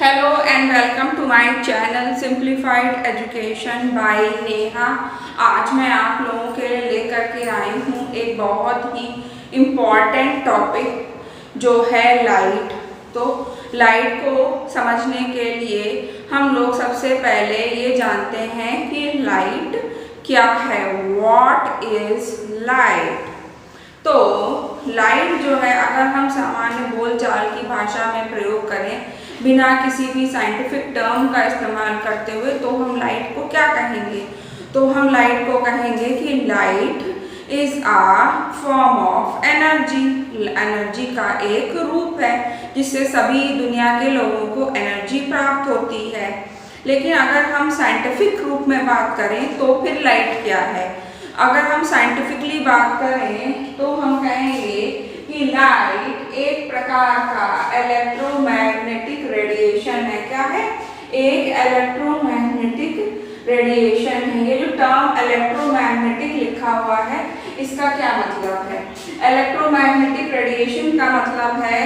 Hello and welcome to my channel simplified education by Neha. आज मैं आप लोगों के लिए लेकर के आई हूँ एक बहुत ही इम्पॉर्टेंट टॉपिक जो है लाइट। तो लाइट को समझने के लिए हम लोग सबसे पहले ये जानते हैं कि लाइट क्या है, व्हाट इज लाइट। तो लाइट जो है, अगर हम सामान्य बोलचाल की भाषा में प्रयोग करें बिना किसी भी साइंटिफिक टर्म का इस्तेमाल करते हुए, तो हम लाइट को क्या कहेंगे? तो हम लाइट को कहेंगे कि light is a form of energy. Energy का एक रूप है जिससे सभी दुनिया के लोगों को एनर्जी प्राप्त होती है। लेकिन अगर हम साइंटिफिक रूप में बात करें तो फिर लाइट क्या है? अगर हम साइंटिफिकली बात करें तो हम कहेंगे कि लाइट एक प्रकार का इलेक्ट्रोमैग्नेटिक रेडिएशन है। क्या है? एक इलेक्ट्रोमैग्नेटिक रेडिएशन है। ये जो टर्म इलेक्ट्रोमैग्नेटिक लिखा हुआ है, इसका क्या मतलब है? इलेक्ट्रोमैग्नेटिक रेडिएशन का मतलब है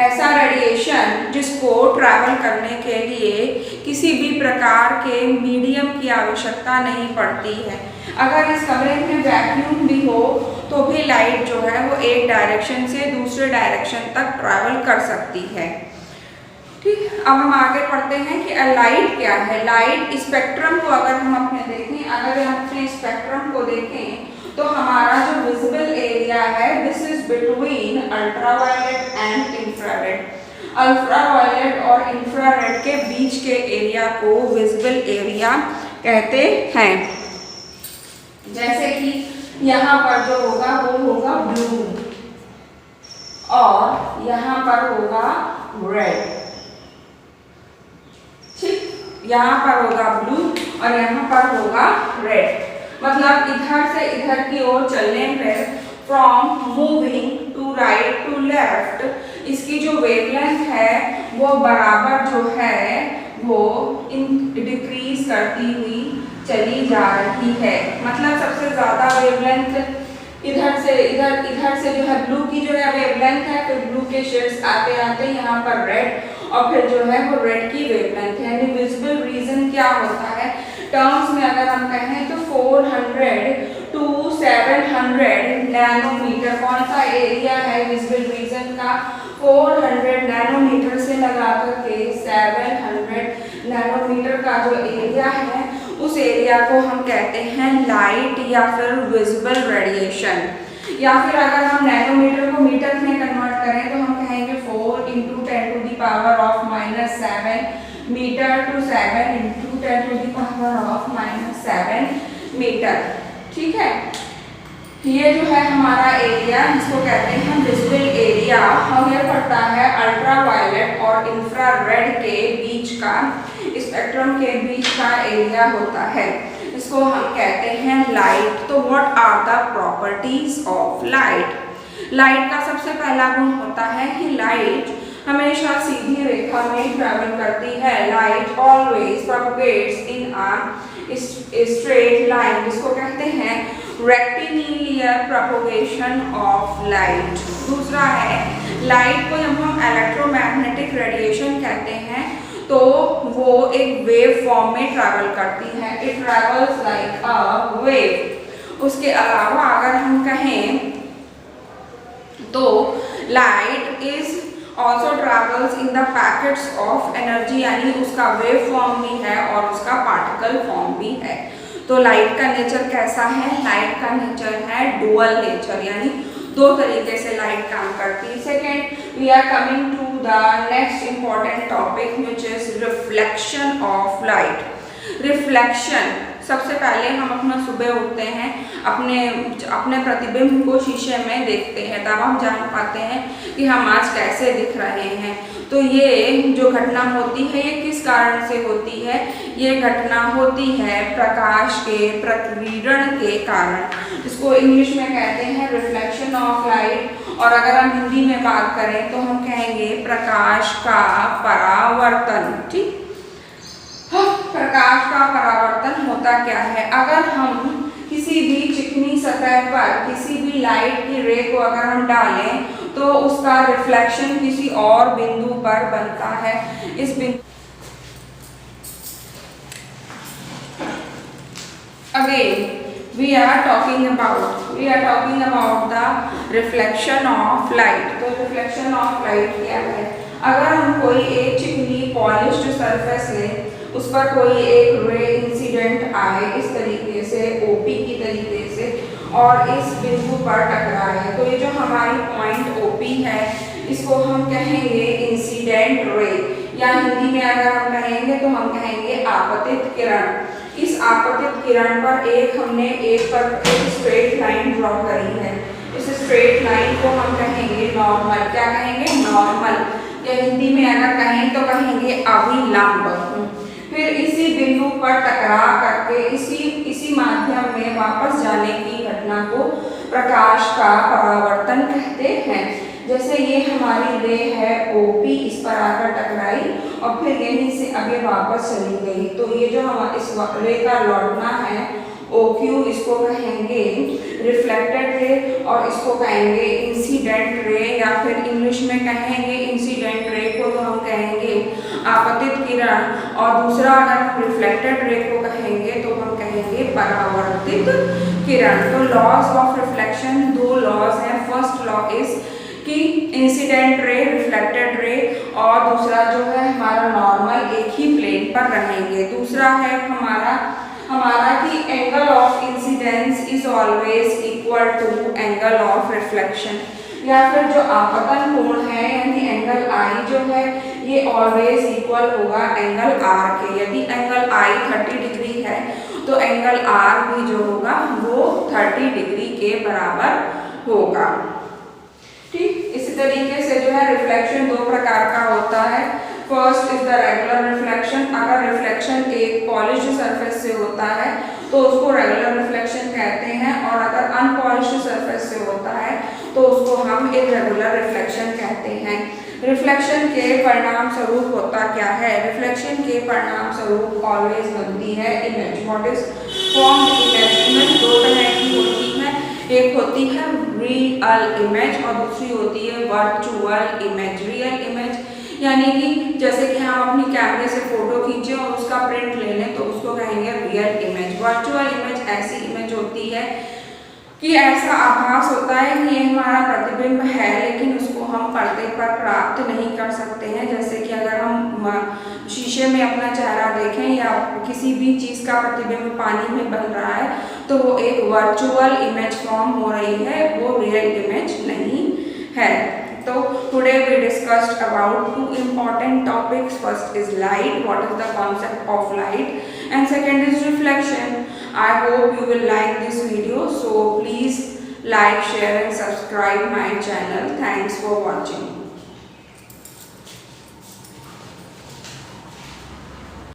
ऐसा रेडिएशन जिसको ट्रैवल करने के लिए किसी भी प्रकार के मीडियम की आवश्यकता नहीं पड़ती है। अगर इस कमरे में वैक्यूम भी हो तो भी लाइट जो है वो एक डायरेक्शन से दूसरे डायरेक्शन तक ट्रैवल कर सकती है। ठीक, अब हम आगे पढ़ते हैं कि लाइट क्या है। लाइट स्पेक्ट्रम को अगर हम अपने देखें, अगर हम अपने स्पेक्ट्रम को देखें तो हमारा जो विजिबल एरिया है, this is between ultraviolet and infrared. Ultraviolet और इंफ्रारेड के बीच के एरिया को विजिबल एरिया कहते हैं। जैसे कि यहाँ पर जो होगा वो होगा ब्लू और यहाँ पर होगा रेड। ठीक, यहाँ पर होगा ब्लू और यहाँ पर होगा रेड। मतलब इधर से इधर की ओर चलने पर from moving to right to left, इसकी जो वेवलेंथ है वो बराबर जो है वो डिक्रीज करती हुई चली जा रही है। मतलब सबसे ज्यादा वेवलेंथ इधर से जो है ब्लू की जो है वेवलेंथ है, फिर ब्लू के शेड्स आते आते यहाँ पर रेड और फिर जो है वो रेड की वेवलेंथ है। यानी विजिबल रीजन क्या होता है टर्म्स में अगर हम कहें तो 400 टू 700 नैनोमीटर। कौन सा एरिया है विजिबल रीजन का? 400 नैनोमीटर से लगा करके 700 नैनोमीटर का जो एरिया है उस एरिया को हम कहते हैं लाइट या फिर विजिबल रेडिएशन। या फिर अगर हम नैनोमीटर को मीटर में कन्वर्ट करें तो हम कहेंगे 4 × 10⁻⁻7 मीटर टू 7 × 10⁻⁻7 मीटर। ठीक है, ये जो है हमारा एरिया, इसको कहते हैं विजिबल एरिया। हमें पड़ता है अल्ट्रावायलेट और इंफ्रारेड के बीच का, स्पेक्ट्रम के बीच का एरिया होता है, इसको हम कहते हैं लाइट। तो what are the properties of light? Light का सबसे पहला गुण होता है कि लाइट हमेशा सीधी रेखा में ट्रैवल करती है। Light always propagates in a straight line, जिसको कहते हैं रेक्टिलिनियर प्रोपगेशन ऑफ लाइट। दूसरा है लाइट को जब हम इलेक्ट्रोमैग्नेटिक रेडिएशन कहते हैं तो वो एक वेव फॉर्म में ट्रैवल करती है। It travels like a wave. उसके अलावा अगर हम कहें तो light is also travels in the packets of energy, यानी उसका वेव फॉर्म भी है और उसका पार्टिकल फॉर्म भी है। तो लाइट का नेचर कैसा है? लाइट का नेचर है डुअल नेचर, यानी दो तरीके से लाइट काम करती है। Second, we are coming to the next important topic which is reflection of light. Reflection, सबसे पहले हम अपना सुबह उठते हैं, अपने प्रतिबिंब को शीशे में देखते हैं, तब हम जान पाते हैं कि हम आज कैसे दिख रहे हैं। तो ये जो घटना होती है ये किस कारण से होती है? ये घटना होती है प्रकाश के प्रकीर्णन के कारण। इसको इंग्लिश में कहते हैं रिफ्लेक्शन ऑफ लाइट, और अगर हम हिंदी में बात करें तो हम कहेंगे प्रकाश का परावर्तन। ठीक, प्रकाश का परावर्तन होता क्या है? अगर हम किसी भी चिकनी सतह पर किसी भी लाइट की रे को अगर हम डालें तो उसका रिफ्लेक्शन किसी और बिंदु पर बनता है। इस बिंदु Again, we are talking about the reflection of light. तो reflection of light क्या है? अगर हम कोई एक चिकनी पॉलिश्ड सरफेस लें, उस पर कोई एक रे इंसिडेंट आए इस तरीके से ओपी की तरीके से और इस बिंदु पर टकराए, तो ये जो हमारी पॉइंट ओपी है इसको हम कहेंगे इंसिडेंट रे, या हिंदी में अगर हम कहेंगे तो हम कहेंगे आपतित किरण। इस आपतित किरण पर हमने एक स्ट्रेट लाइन ड्रॉ करी है। इस स्ट्रेट लाइन को हम कहेंगे नॉर्मल। क्या कहेंगे? नॉर्मल। या हिंदी में अगर कहें तो कहेंगे अभिलंब। फिर इसी बिंदु पर टकरा करके इसी माध्यम में वापस जाने की घटना को प्रकाश का परावर्तन कहते हैं। जैसे ये हमारी रे है ओपी, इस पर आकर टकराई और फिर यहीं से अब ये वापस चली गई, तो ये जो हमारे इस रे का लौटना है OQ, इसको कहेंगे रिफ्लेक्टेड रे और इसको कहेंगे इंसिडेंट रे, या फिर इंग्लिश में कहेंगे इंसिडेंट रे को तो हम कहेंगे आपतित किरण, और दूसरा अगर हम रिफ्लेक्टेड रे को कहेंगे तो हम कहेंगे परावर्तित किरण। तो लॉज ऑफ रिफ्लेक्शन दो लॉज हैं। फर्स्ट लॉ इज कि इंसिडेंट रे, रिफ्लेक्टेड रे, और दूसरा जो है हमारा नॉर्मल एक ही प्लेन पर रहेंगे। दूसरा है हमारा कि angle of incidence is always equal to angle of reflection, या फिर जो आपतन कोण है यानी एंगल आई जो है ये ऑलवेज इक्वल होगा एंगल आर के। यदि एंगल आई 30 डिग्री है तो एंगल आर भी जो होगा वो 30 डिग्री के बराबर होगा। ठीक, इसी तरीके से जो है रिफ्लेक्शन दो प्रकार का होता है। First is the regular reflection. अगर रिफ्लेक्शन एक पॉलिश्ड सरफेस से होता है तो उसको रेगुलर रिफ्लेक्शन कहते हैं, और अगर अनपॉलिश्ड सरफेस से होता है तो उसको हम इर्रेगुलर रिफ्लेक्शन कहते हैं। रिफ्लेक्शन के परिणाम स्वरूप होता क्या है? रिफ्लेक्शन के परिणाम स्वरूप ऑलवेज बनती है image. What is formed image? Image दो तरह की होती है, एक होती है रियल इमेज और दूसरी होती है वर्चुअल इमेज। रियल इमेज यानी कि जैसे कि हम अपनी कैमरे से फोटो खींचे और उसका प्रिंट ले लें तो उसको कहेंगे रियल इमेज। वर्चुअल इमेज ऐसी इमेज होती है कि ऐसा आभास होता है कि ये हमारा प्रतिबिंब है, लेकिन उसको हम पर्दे पर प्राप्त नहीं कर सकते हैं। जैसे कि अगर हम शीशे में अपना चेहरा देखें या किसी भी चीज़ का प्रतिबिंब पानी में बन रहा है तो वो एक वर्चुअल इमेज फॉर्म हो रही है, वो रियल इमेज नहीं है। So today we discussed about two important topics. First is light, what is the concept of light, and second is reflection. I hope you will like this video, so please like, share and subscribe my channel. Thanks for watching.